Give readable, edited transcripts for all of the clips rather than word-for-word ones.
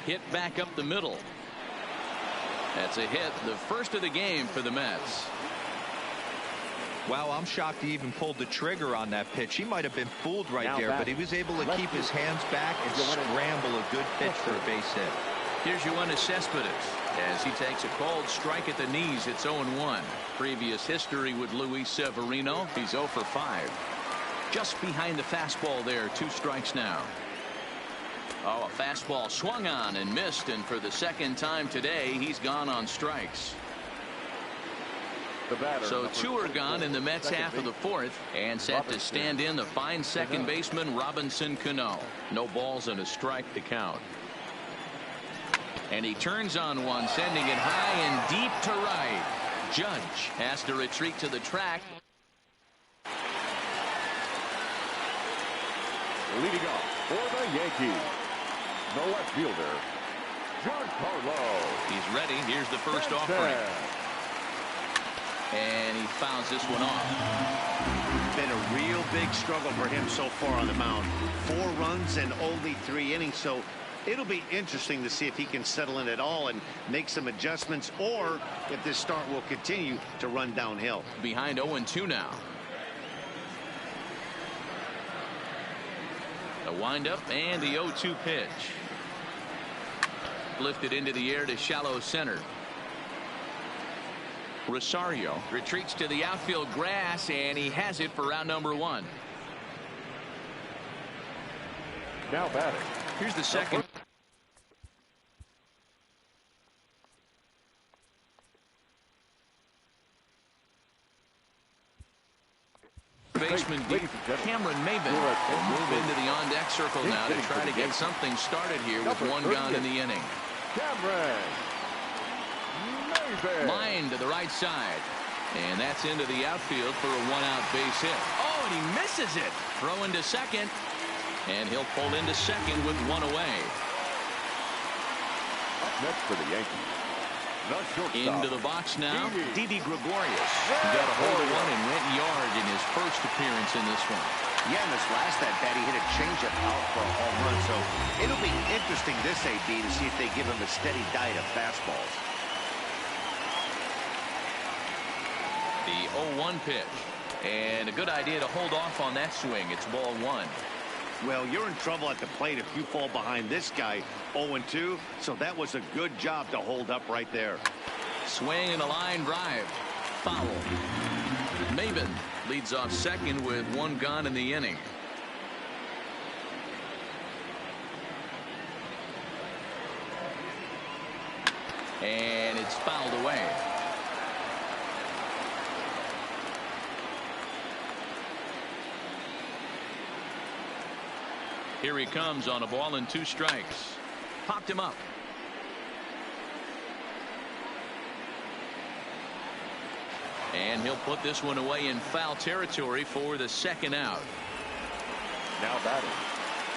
Hit back up the middle. That's a hit, the first of the game for the Mets. Wow, I'm shocked he even pulled the trigger on that pitch. He might have been fooled right there, but he was able to keep his hands back and scramble a good pitch for a base hit. Here's Yoenis Cespedes as he takes a called strike at the knees. It's 0-1. Previous history with Luis Severino. He's 0 for 5. Just behind the fastball there. 2 strikes now. Oh, a fastball swung on and missed, and for the second time today he's gone on strikes. So 2 are gone in the Mets half of the 4th, and set to stand in the fine second baseman Robinson Cano. No balls and a strike to count. And he turns on one, sending it high and deep to right. Judge has to retreat to the track. Leading off for the Yankees, the left fielder, Giancarlo. He's ready. Here's the first offering. And he fouls this one off. Been a real big struggle for him so far on the mound. 4 runs and only 3 innings, so it'll be interesting to see if he can settle in at all and make some adjustments, or if this start will continue to run downhill. Behind 0-2 now. The windup and the 0-2 pitch. Lifted into the air to shallow center. Rosario retreats to the outfield grass, and he has it for round number 1. Now batting. Here's the second. Baseman deep, Cameron Maybin will move into the on-deck circle now to try to get something started here with 1 gone in the inning. Cameron Maybin. Line to the right side. And that's into the outfield for a 1-out base hit. Oh, and he misses it. Throw into second. And he'll pull into second with 1 away. Up next for the Yankees, the shortstop. Into the box now, Didi Gregorius. Got a hold of one and went yard in his first appearance in this one. Yeah, in this last at-bat, he hit a changeup out for a home run, so it'll be interesting this AB to see if they give him a steady diet of fastballs. The 0-1 pitch. And a good idea to hold off on that swing. It's ball 1. Well, you're in trouble at the plate if you fall behind this guy 0-2, so that was a good job to hold up right there. Swing and a line drive. Foul. Maybin leads off second with 1 gone in the inning. And it's fouled away. Here he comes on a ball and 2 strikes. Popped him up. And he'll put this one away in foul territory for the second out. Now batting.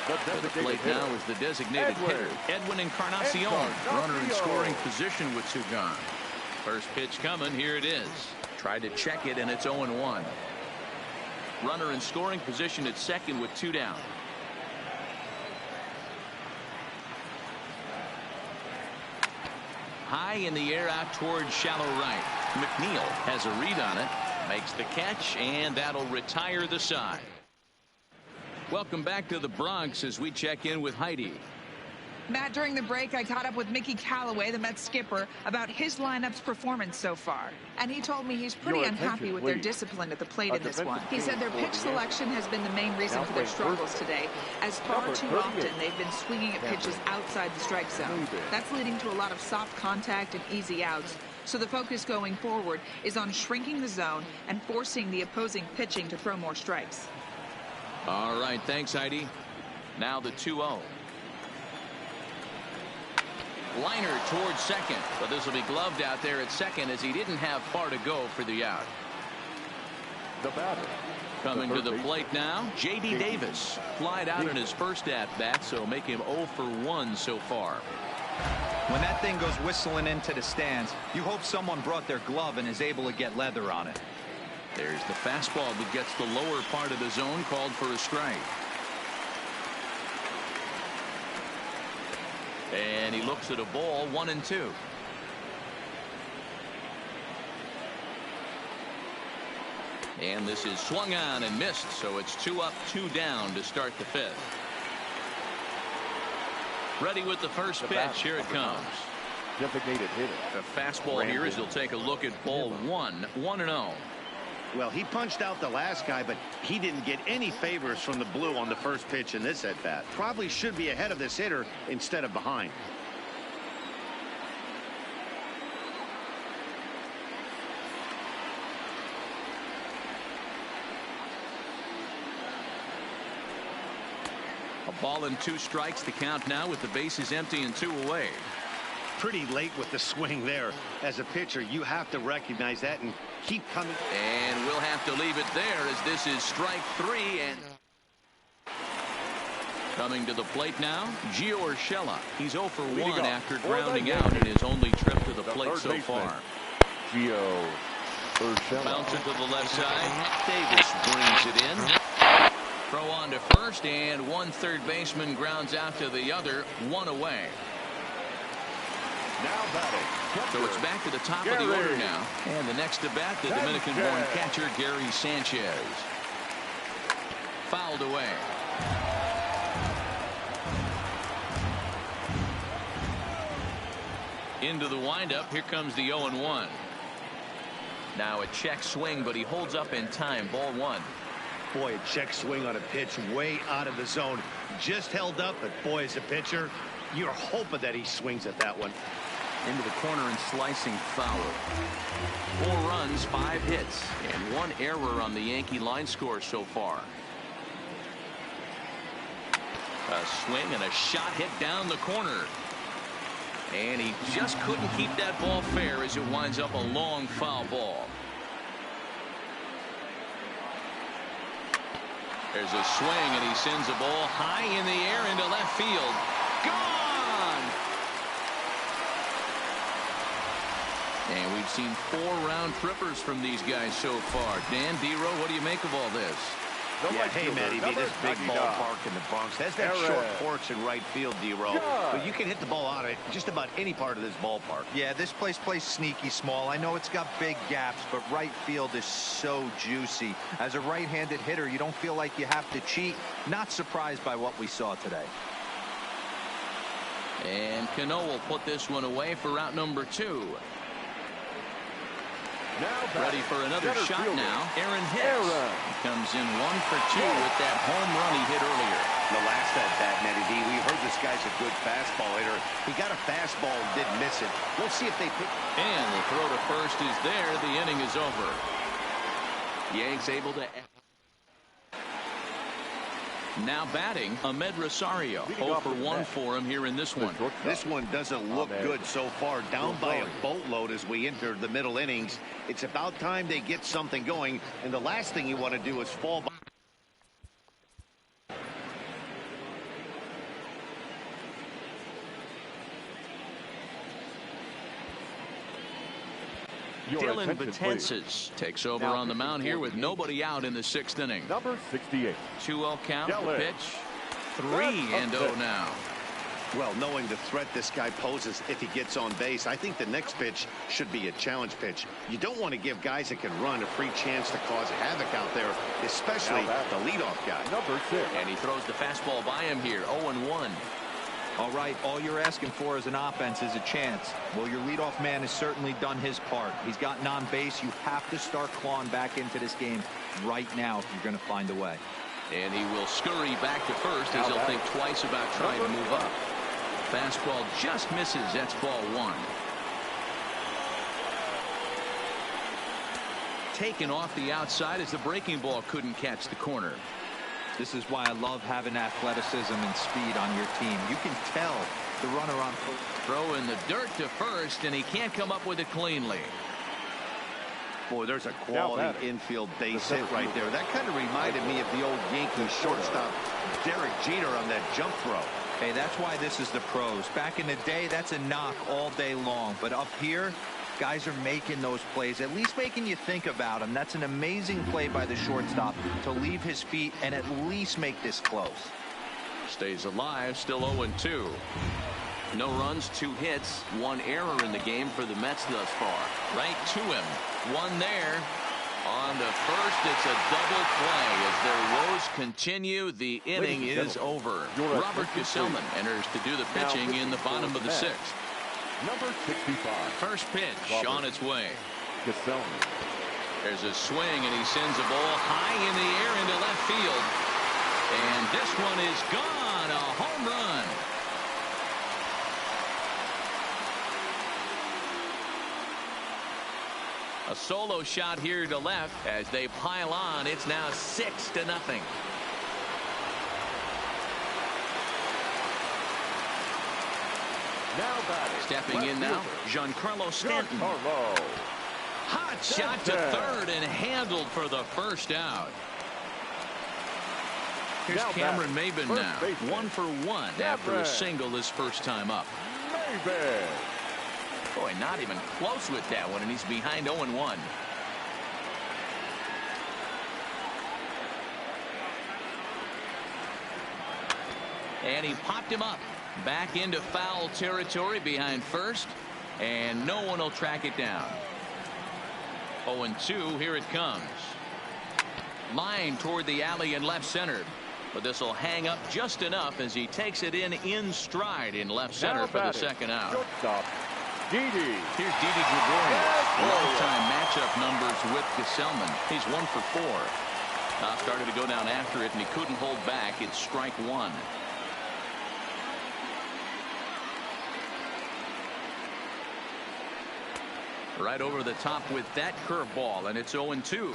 To the plate now is the designated hitter, Edwin Encarnacion. Runner in scoring position with 2 gone. First pitch coming. Here it is. Tried to check it, and it's 0-1. Runner in scoring position at second with 2 down. High in the air out towards shallow right. McNeil has a read on it, makes the catch, and that'll retire the side. Welcome back to the Bronx as we check in with Heidi. Matt, during the break, I caught up with Mickey Callaway, the Mets skipper, about his lineup's performance so far. And he told me he's pretty unhappy with their discipline at the plate in this one. He said their pitch selection has been the main reason for their struggles today, as far too often they've been swinging at pitches outside the strike zone. That's leading to a lot of soft contact and easy outs. So the focus going forward is on shrinking the zone and forcing the opposing pitching to throw more strikes. All right, thanks, Heidi. Now the 2-0. Liner towards second, but this will be gloved out there at second as he didn't have far to go for the out. The batter. Coming to the plate now, J.D. Davis. Flied out in his first at-bat, so make him 0 for 1 so far. When that thing goes whistling into the stands, you hope someone brought their glove and is able to get leather on it. There's the fastball that gets the lower part of the zone, called for a strike. And he looks at a ball, 1-2. And this is swung on and missed, so it's 2 up, 2 down to start the 5th. Ready with the first pitch. Here it comes. Designated hitter. The fastball here as he'll take a look at ball 1, 1-0. Well, he punched out the last guy, but he didn't get any favors from the blue on the first pitch in this at-bat. Probably should be ahead of this hitter instead of behind. A ball and 2 strikes to count now with the bases empty and 2 away. Pretty late with the swing there. As a pitcher, you have to recognize that and keep coming. And we'll have to leave it there as this is strike 3. And coming to the plate now, Gio Urshela. He's 0 for 1 after grounding out in his only trip to the plate so far. Gio Urshela. Bounce it to the left side. Davis brings it in. Throw on to first, and 1 third baseman grounds out to the other, 1 away. Now batting. So it's back to the top of the order now. And the next to bat, the Dominican-born catcher, Gary Sanchez. Fouled away. Into the windup. Here comes the 0-1. Now a check swing, but he holds up in time. Ball 1. Boy, a check swing on a pitch way out of the zone. Just held up, but boy, as a pitcher, you're hoping that he swings at that one. Into the corner and slicing foul. 4 runs, 5 hits, and 1 error on the Yankee line score so far. A swing and a shot hit down the corner. And he just couldn't keep that ball fair as it winds up a long foul ball. There's a swing, and he sends a ball high in the air into left field. Gone! And we've seen 4 round trippers from these guys so far. Dan, D-Row, what do you make of all this? Yeah, hey, Matty B, this big ballpark in the Bronx has that short porch in right field, D-Row. But you can hit the ball out of just about any part of this ballpark. Yeah, this place plays sneaky small. I know it's got big gaps, but right field is so juicy. As a right-handed hitter, you don't feel like you have to cheat. Not surprised by what we saw today. And Cano will put this one away for route number 2. Ready for another shot now. Aaron Hicks comes in 1 for 2 with that home run he hit earlier. The last at-bat, Matty D, we heard this guy's a good fastball hitter. He got a fastball and didn't miss it. We'll see if they pick. And the throw to first is there. The inning is over. Yanks able to. Now batting, Ahmed Rosario. 0 for 1 for him here in this one. This one doesn't look good so far. Down by a boatload as we enter the middle innings. It's about time they get something going, and the last thing you want to do is fall by. Dylan Betances takes over on the mound here with nobody out in the 6th inning. Number 68. 2-0 count. The pitch. 3-0 now. Well, knowing the threat this guy poses if he gets on base, I think the next pitch should be a challenge pitch. You don't want to give guys that can run a free chance to cause havoc out there, especially the leadoff guy. Number 6. And he throws the fastball by him here. 0-1. All right, all you're asking for as an offense is a chance. Well, your leadoff man has certainly done his part. He's gotten on base. You have to start clawing back into this game right now if you're going to find a way. And he will scurry back to first as he'll think twice about trying to move up. Fastball just misses. That's ball 1. Taken off the outside as the breaking ball couldn't catch the corner. This is why I love having athleticism and speed on your team. You can tell the runner on throw in the dirt to first, and he can't come up with it cleanly. Boy, there's a quality infield base hit right there. That kind of reminded me of the old Yankees shortstop Derek Jeter on that jump throw. Hey, that's why this is the pros. Back in the day, that's a knock all day long. But up here, guys are making those plays, at least making you think about them. That's an amazing play by the shortstop to leave his feet and at least make this close. Stays alive, still 0-2. No runs, 2 hits, 1 error in the game for the Mets thus far. Right to him. 1 there. On the first, it's a double play. As their woes continue, the inning is over. Robert Gesellman enters to do the pitching in the bottom of the 6th. Number 65. First pitch on its way. Gesellman. There's a swing, and he sends a ball high in the air into left field. And this one is gone. A home run. A solo shot here to left as they pile on. It's now 6-0. Now batting. Stepping in now, Giancarlo Stanton. Hot shot to third and handled for the first out. Here's Cameron Maybin now. 1 for 1 after a single his first time up. Maybin. Boy, not even close with that one, and he's behind 0-1. And he popped him up. Back into foul territory behind first, and no one will track it down. 0-2, here it comes. Line toward the alley in left center. But this will hang up just enough as he takes it in stride in left center for the second out. Shortstop, Didi. Here's Didi Gregorius. Lifetime matchup numbers with Gesellman. He's 1 for 4. Now started to go down after it, and he couldn't hold back. It's strike 1. Right over the top with that curveball, and it's 0-2.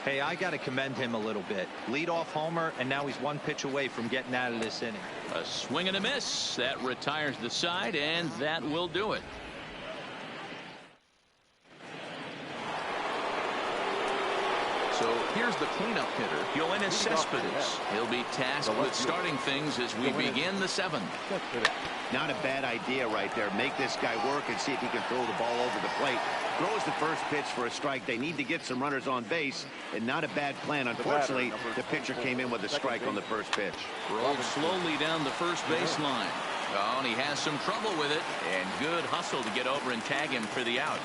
Hey, I got to commend him a little bit. Leadoff homer, and now he's 1 pitch away from getting out of this inning. A swing and a miss. That retires the side, and that will do it. So here's the cleanup hitter, Yoenis Cespedes. He'll be tasked with starting things as we begin the 7th. Not a bad idea right there. Make this guy work and see if he can throw the ball over the plate. Throws the first pitch for a strike. They need to get some runners on base, and not a bad plan. Unfortunately, the pitcher came in with a strike on the first pitch. Rolled slowly down the first baseline. Oh, and he has some trouble with it, and good hustle to get over and tag him for the out.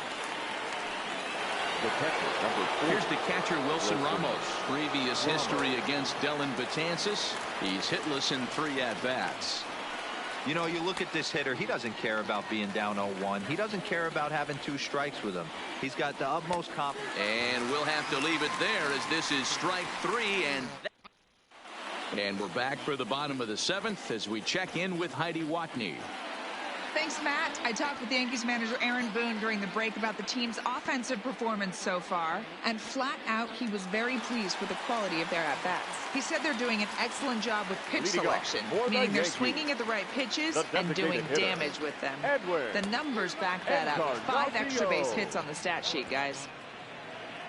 Here's the catcher, Wilson Ramos. Previous history against Dellin Betances. He's hitless in 3 at-bats. You know, you look at this hitter, he doesn't care about being down 0-1. He doesn't care about having 2 strikes with him. He's got the utmost confidence. And we'll have to leave it there as this is strike 3. And we're back for the bottom of the 7th as we check in with Heidi Watney. Thanks, Matt. I talked with Yankees manager Aaron Boone during the break about the team's offensive performance so far, and flat out, he was very pleased with the quality of their at-bats. He said they're doing an excellent job with pitch selection, meaning they're swinging at the right pitches and doing damage with them. The numbers back that up. 5 extra base hits on the stat sheet, guys.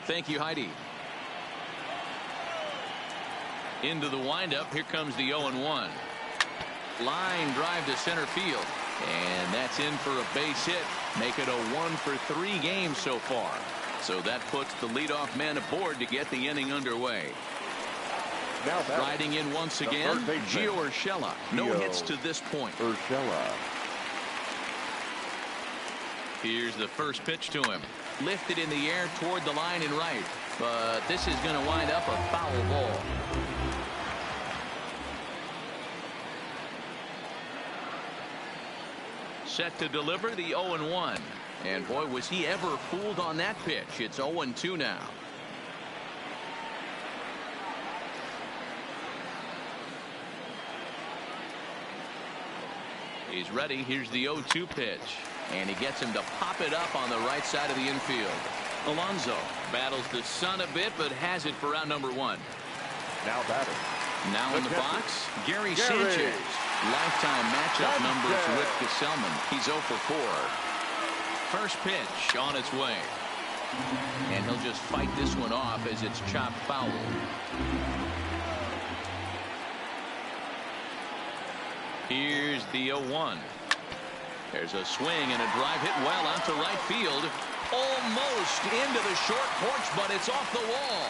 Thank you, Heidi. Into the windup, here comes the 0-1. Line drive to center field. And that's in for a base hit. Make it a 1 for 3 game so far. So that puts the leadoff man aboard to get the inning underway. Riding in once again, Gio Urshela. No hits to this point. Here's the first pitch to him. Lifted in the air toward the line and right. But this is going to wind up a foul ball. Set to deliver the 0-1. And boy, was he ever fooled on that pitch. It's 0-2 now. He's ready. Here's the 0-2 pitch. And he gets him to pop it up on the right side of the infield. Alonso battles the sun a bit, but has it for out number 1. Now batting. Now in the box, Gary Sanchez. Lifetime matchup numbers with Gesellman. He's 0 for 4. First pitch on its way. And he'll just fight this one off as it's chopped foul. Here's the 0-1. There's a swing and a drive hit well out to right field. Almost into the short porch, but it's off the wall.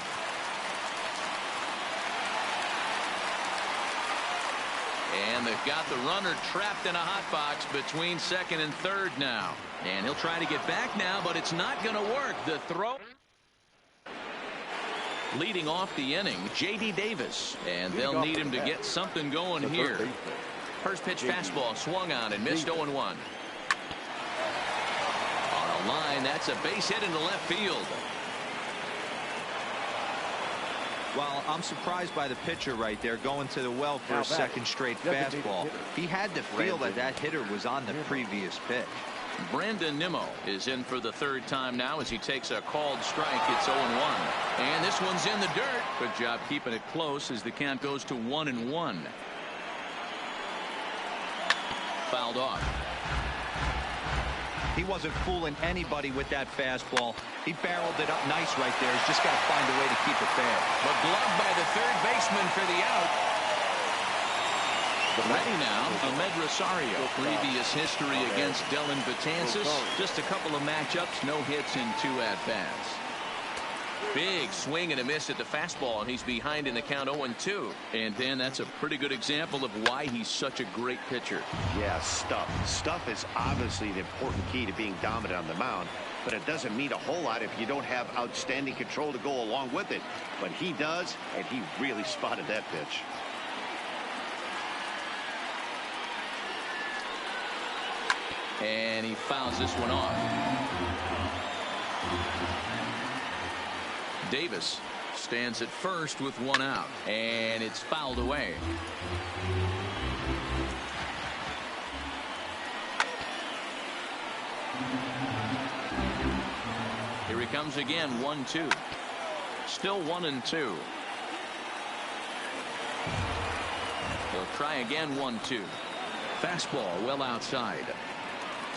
And And they've got the runner trapped in a hot box between second and third now. And he'll try to get back now, but it's not going to work. The throw. Leading off the inning, J.D. Davis. And they'll need him to get something going here. First pitch fastball swung on and missed 0-1. On a line, that's a base hit into left field. Well, I'm surprised by the pitcher right there going to the well for a second straight fastball. He had to feel that that hitter was on the previous pitch. Brandon Nimmo is in for the third time now as he takes a called strike. It's 0-1. And this one's in the dirt. Good job keeping it close as the count goes to 1-1. Fouled off. He wasn't fooling anybody with that fastball. He barreled it up nice right there. He's just got to find a way to keep it fair. But gloved by the third baseman for the out. Ready now, Ahmed Rosario. Previous history against Dellin Betances. Just a couple of matchups, no hits in 2 at-bats. Big swing and a miss at the fastball, and he's behind in the count 0-2. And then that's a pretty good example of why he's such a great pitcher. Yeah, stuff. Stuff is obviously the important key to being dominant on the mound, but it doesn't mean a whole lot if you don't have outstanding control to go along with it. But he does, and he really spotted that pitch. And he fouls this one off. Davis stands at first with 1 out, and it's fouled away. Here he comes again, 1-2. Still 1-2. He'll try again, 1-2. Fastball well outside.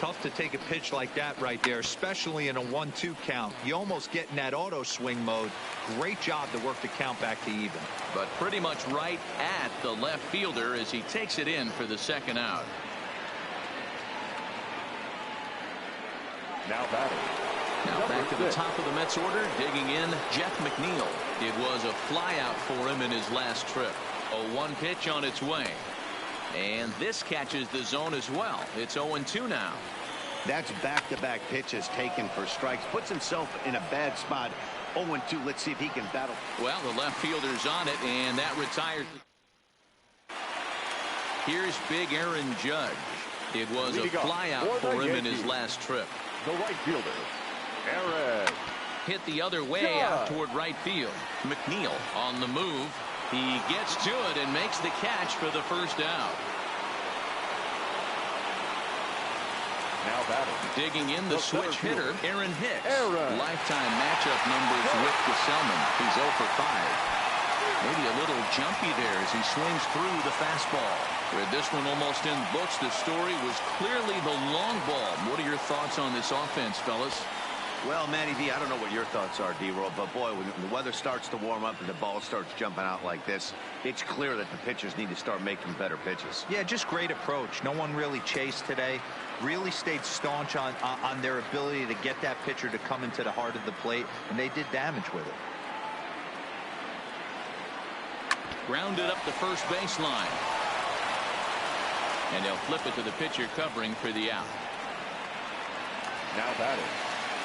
Tough to take a pitch like that right there, especially in a 1-2 count. You almost get in that auto swing mode. Great job to work the count back to even. But pretty much right at the left fielder as he takes it in for the second out. Now batting. Now back to the top of the Mets order, digging in, Jeff McNeil. It was a flyout for him in his last trip. A 1 pitch on its way. And this catches the zone as well. It's 0-2 now. That's back-to-back pitches taken for strikes. Puts himself in a bad spot. 0-2. Let's see if he can battle. Well, the left fielder's on it, and that retires. Here's big Aaron Judge. It was a flyout for him in his last trip. The right fielder, Aaron. Hit the other way out toward right field. McNeil on the move. He gets to it and makes the catch for the first out. Now batting. Digging in the switch hitter, Aaron Hicks. Lifetime matchup numbers with Gesellman. He's 0 for 5. Maybe a little jumpy there as he swings through the fastball. With this one almost in books, the story was clearly the long ball. What are your thoughts on this offense, fellas? Well, Manny V, I don't know what your thoughts are, D-Roll, but boy, when the weather starts to warm up and the ball starts jumping out like this, it's clear that the pitchers need to start making better pitches. Yeah, just great approach. No one really chased today. Really stayed staunch on their ability to get that pitcher to come into the heart of the plate, and they did damage with it. Grounded up the first baseline. And they'll flip it to the pitcher covering for the out. Now batting.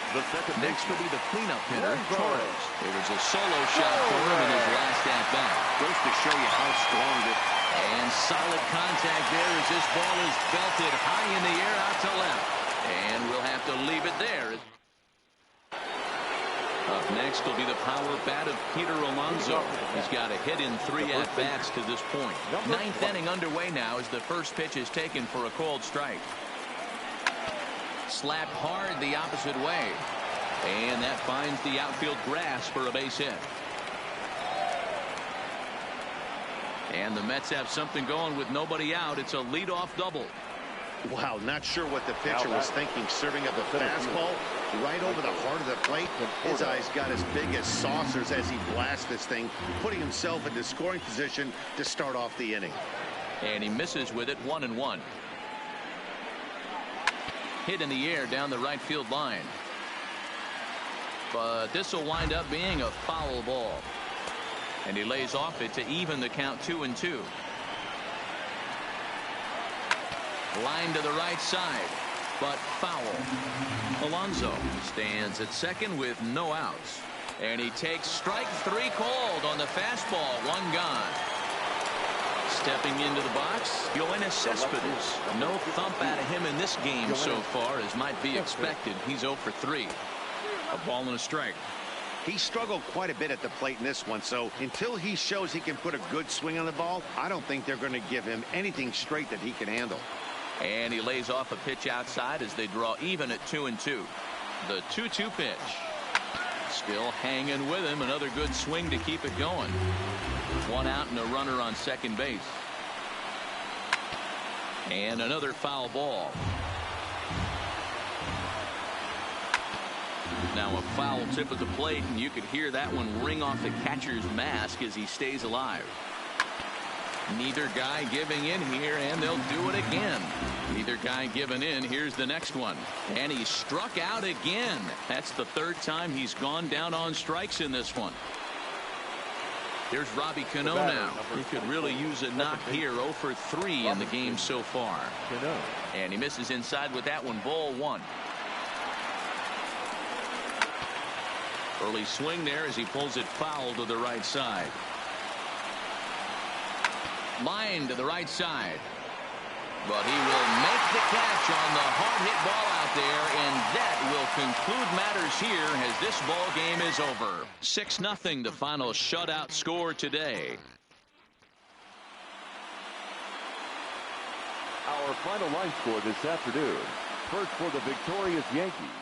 The second next will be the cleanup hitter, Torres. It was a solo shot for him in his last at-bat. Goes to show you how strong this. And solid contact there as this ball is belted high in the air out to left. And we'll have to leave it there. Up next will be the power bat of Peter Alonso. He's got a hit in 3 at-bats to this point. 9th inning underway now as the first pitch is taken for a called strike. Slapped hard the opposite way. And that finds the outfield grass for a base hit. And the Mets have something going with nobody out. It's a leadoff double. Wow, not sure what the pitcher was thinking, serving up a fastball right over the heart of the plate. His eyes got as big as saucers as he blasts this thing, putting himself into scoring position to start off the inning. And he misses with it, 1-1. Hit in the air down the right field line. But this will wind up being a foul ball. And he lays off it to even the count 2-2. Line to the right side, but foul. Alonso stands at second with no outs. And he takes strike 3 called on the fastball. 1 gone. Stepping into the box, Yoenis Cespedes. No thump out of him in this game so far, as might be expected. He's 0 for 3. A ball and a strike. He struggled quite a bit at the plate in this one, so until he shows he can put a good swing on the ball, I don't think they're going to give him anything straight that he can handle. And he lays off a pitch outside as they draw even at 2-2. The 2-2 pitch. Still hanging with him. Another good swing to keep it going. 1 out and a runner on second base. And another foul ball. Now a foul tip at the plate, and you could hear that one ring off the catcher's mask as he stays alive. Neither guy giving in here, and they'll do it again. Neither guy giving in. Here's the next one. And he struck out again. That's the 3rd time he's gone down on strikes in this one. Here's Robbie Cano now. He could really use a knock here. 0 for 3 in the game so far. And he misses inside with that one. Ball 1. Early swing there as he pulls it foul to the right side. Line to the right side. But he will make the catch on the hard hit ball out there, and that will conclude matters here as this ball game is over. 6-0 the final shutout score today. Our final line score this afternoon. First for the victorious Yankees,